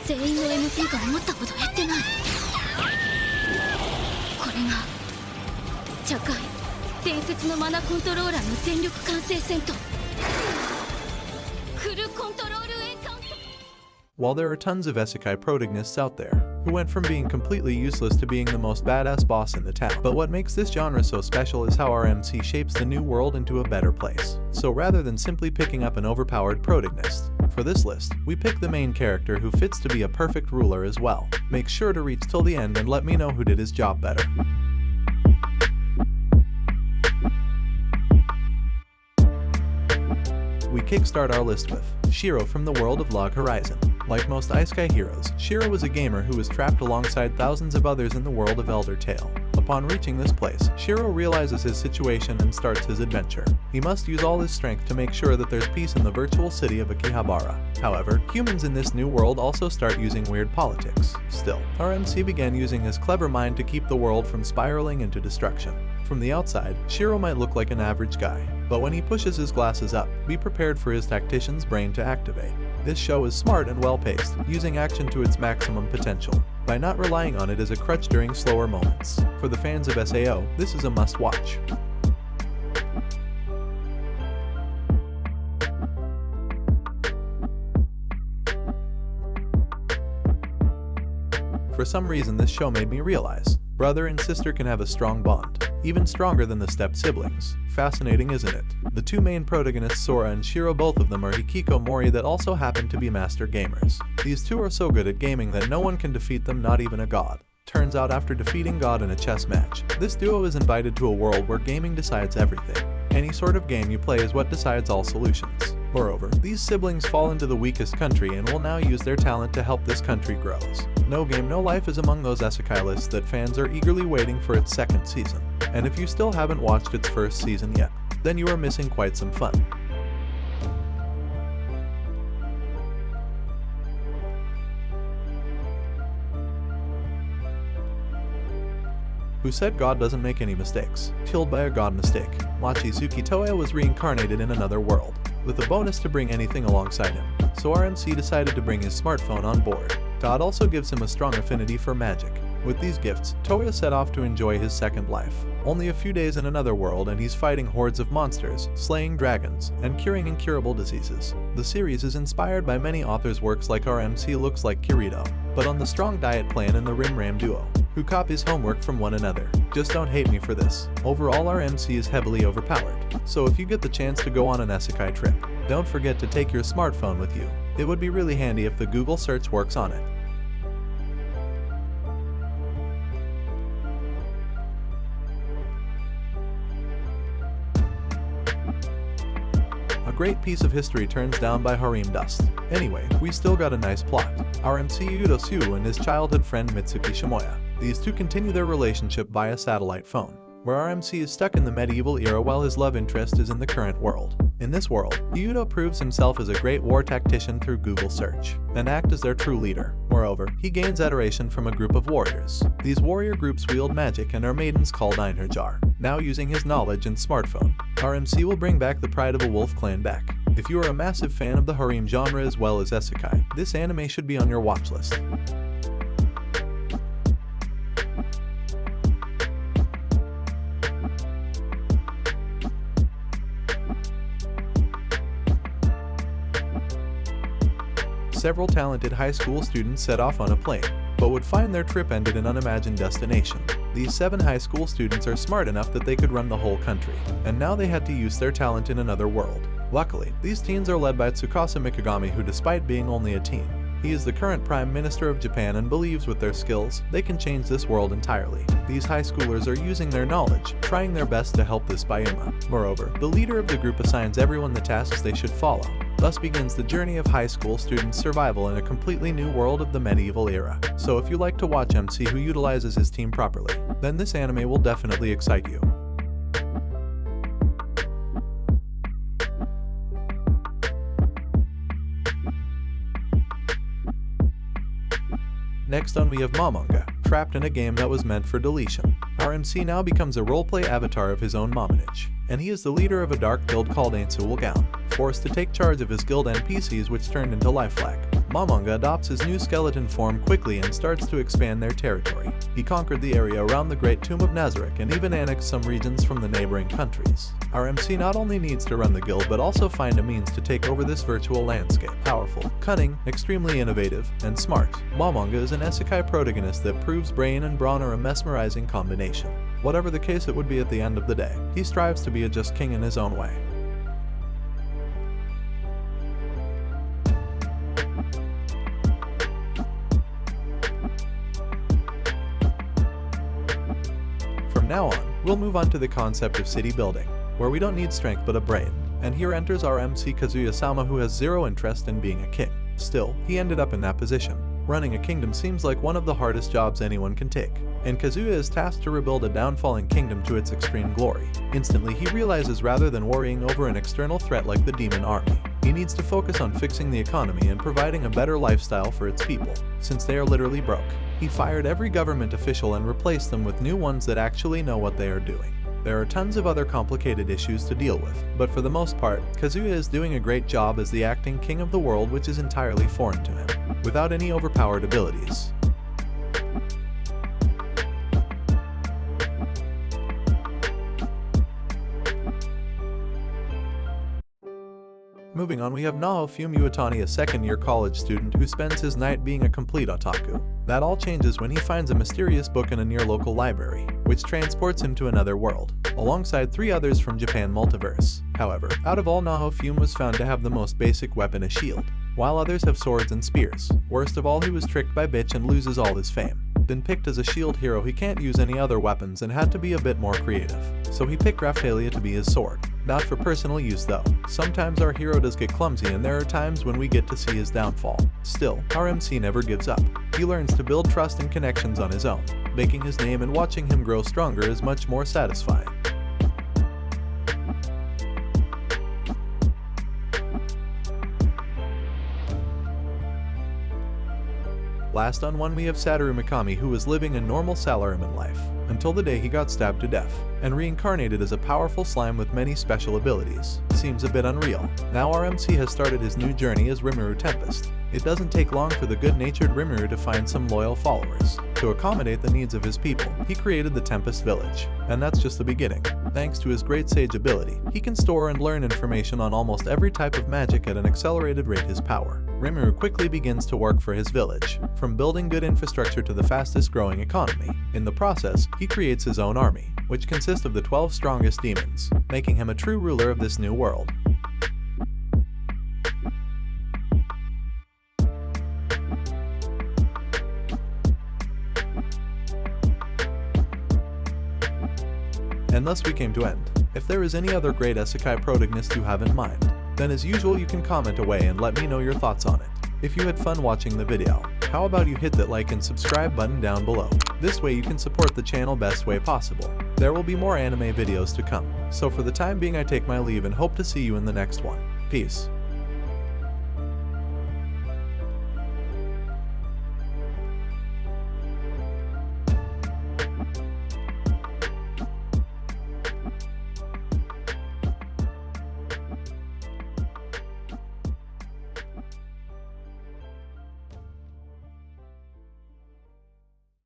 全員の MP が思ったほど減ってない。これが茶会伝説のマナコントローラーの全力完成戦闘フルコントロールエンカウント。 While there are tons of isekai protagonists out there who went from being completely useless to being the most badass boss in the town, but what makes this genre so special is how our MC shapes the new world into a better place. So rather than simply picking up an overpowered protagonist, for this list, we pick the main character who fits to be a perfect ruler as well. Make sure to reach till the end and let me know who did his job better. We kickstart our list with Shiro from the world of Log Horizon. Like most isekai heroes, Shiro was a gamer who was trapped alongside thousands of others in the world of Elder Tale. Upon reaching this place, Shiro realizes his situation and starts his adventure. He must use all his strength to make sure that there's peace in the virtual city of Akihabara. However, humans in this new world also start using weird politics. Still, our MC began using his clever mind to keep the world from spiraling into destruction. From the outside, Shiro might look like an average guy, but when he pushes his glasses up, be prepared for his tactician's brain to activate. This show is smart and well-paced, using action to its maximum potential, by not relying on it as a crutch during slower moments. For the fans of SAO, this is a must-watch. For some reason, this show made me realize brother and sister can have a strong bond, even stronger than the step-siblings. Fascinating, isn't it? The two main protagonists, Sora and Shiro, both of them are hikikomori that also happen to be master gamers. These two are so good at gaming that no one can defeat them, not even a god. Turns out after defeating God in a chess match, this duo is invited to a world where gaming decides everything. Any sort of game you play is what decides all solutions. Moreover, these siblings fall into the weakest country and will now use their talent to help this country grow. No Game No Life is among those isekai lists that fans are eagerly waiting for its second season. And if you still haven't watched its first season yet, then you are missing quite some fun. Who said God doesn't make any mistakes? Killed by a god mistake. Machizuki Toei was reincarnated in another world, with a bonus to bring anything alongside him. So our MC decided to bring his smartphone on board. God also gives him a strong affinity for magic. With these gifts, Toei set off to enjoy his second life. Only a few days in another world and he's fighting hordes of monsters, slaying dragons, and curing incurable diseases. The series is inspired by many authors' works like our MC looks like Kirito, but on the strong diet plan in the Rim Ram duo, who copies homework from one another. Just don't hate me for this. Overall, our MC is heavily overpowered. So if you get the chance to go on an isekai trip, don't forget to take your smartphone with you. It would be really handy if the Google search works on it. A great piece of history turns down by harem dust. Anyway, we still got a nice plot. Our MC Yudo Sue and his childhood friend Mitsuki Shimoya. These two continue their relationship via satellite phone, where our MC is stuck in the medieval era while his love interest is in the current world. In this world, Yudo proves himself as a great war tactician through Google search, and acts as their true leader. Moreover, he gains adoration from a group of warriors. These warrior groups wield magic and are maidens called Einherjar. Now using his knowledge and smartphone, our MC will bring back the pride of a wolf clan back. If you are a massive fan of the harem genre as well as isekai, this anime should be on your watch list. Several talented high school students set off on a plane, but would find their trip ended in an unimagined destination. These 7 high school students are smart enough that they could run the whole country, and now they had to use their talent in another world. Luckily, these teens are led by Tsukasa Mikagami, who despite being only a teen, he is the current Prime Minister of Japan and believes with their skills, they can change this world entirely. These high schoolers are using their knowledge, trying their best to help this Bayuma. Moreover, the leader of the group assigns everyone the tasks they should follow. Thus begins the journey of high school students' survival in a completely new world of the medieval era. So if you like to watch MC who utilizes his team properly, then this anime will definitely excite you. Next on we have Momonga, trapped in a game that was meant for deletion. Our MC now becomes a roleplay avatar of his own Momonage, and he is the leader of a dark guild called Ainsuul Gown, forced to take charge of his guild NPCs which turned into lifelike. Momonga adopts his new skeleton form quickly and starts to expand their territory. He conquered the area around the Great Tomb of Nazareth and even annexed some regions from the neighboring countries. Our MC not only needs to run the guild but also find a means to take over this virtual landscape. Powerful, cunning, extremely innovative, and smart, Momonga is an Isekai protagonist that proves brain and brawn are a mesmerizing combination. Whatever the case it would be at the end of the day, he strives to be a just king in his own way. From now on, we'll move on to the concept of city building, where we don't need strength but a brain. And here enters our MC Kazuya-sama, who has zero interest in being a king. Still, he ended up in that position. Running a kingdom seems like one of the hardest jobs anyone can take, and Kazuya is tasked to rebuild a downfalling kingdom to its extreme glory. Instantly, he realizes rather than worrying over an external threat like the demon army, he needs to focus on fixing the economy and providing a better lifestyle for its people, since they are literally broke. He fired every government official and replaced them with new ones that actually know what they are doing. There are tons of other complicated issues to deal with, but for the most part, Kazuya is doing a great job as the acting king of the world, which is entirely foreign to him, without any overpowered abilities. Moving on, we have Naofumi Iwatani, a second-year college student who spends his night being a complete otaku. That all changes when he finds a mysterious book in a near-local library, which transports him to another world, alongside 3 others from Japan multiverse. However, out of all, Naofumi was found to have the most basic weapon, a shield, while others have swords and spears. Worst of all, he was tricked by Bitch and loses all his fame. Been picked as a shield hero, he can't use any other weapons and had to be a bit more creative, so he picked Raphtalia to be his sword. Not for personal use though. Sometimes our hero does get clumsy and there are times when we get to see his downfall. Still, our MC never gives up. He learns to build trust and connections on his own. Making his name and watching him grow stronger is much more satisfying. Last on one, we have Satoru Mikami, who was living a normal salaryman life until the day he got stabbed to death and reincarnated as a powerful slime with many special abilities. Seems a bit unreal. Now our MC has started his new journey as Rimuru Tempest. It doesn't take long for the good-natured Rimuru to find some loyal followers. To accommodate the needs of his people, he created the Tempest Village, and that's just the beginning. Thanks to his great sage ability, he can store and learn information on almost every type of magic at an accelerated rate. His power. Rimuru quickly begins to work for his village, from building good infrastructure to the fastest growing economy. In the process, he creates his own army, which consists of the 12 strongest demons, making him a true ruler of this new world. And thus we came to end. If there is any other great Isekai protagonist you have in mind, then as usual you can comment away and let me know your thoughts on it. If you had fun watching the video, how about you hit that like and subscribe button down below. This way you can support the channel best way possible. There will be more anime videos to come, so for the time being I take my leave and hope to see you in the next one. Peace.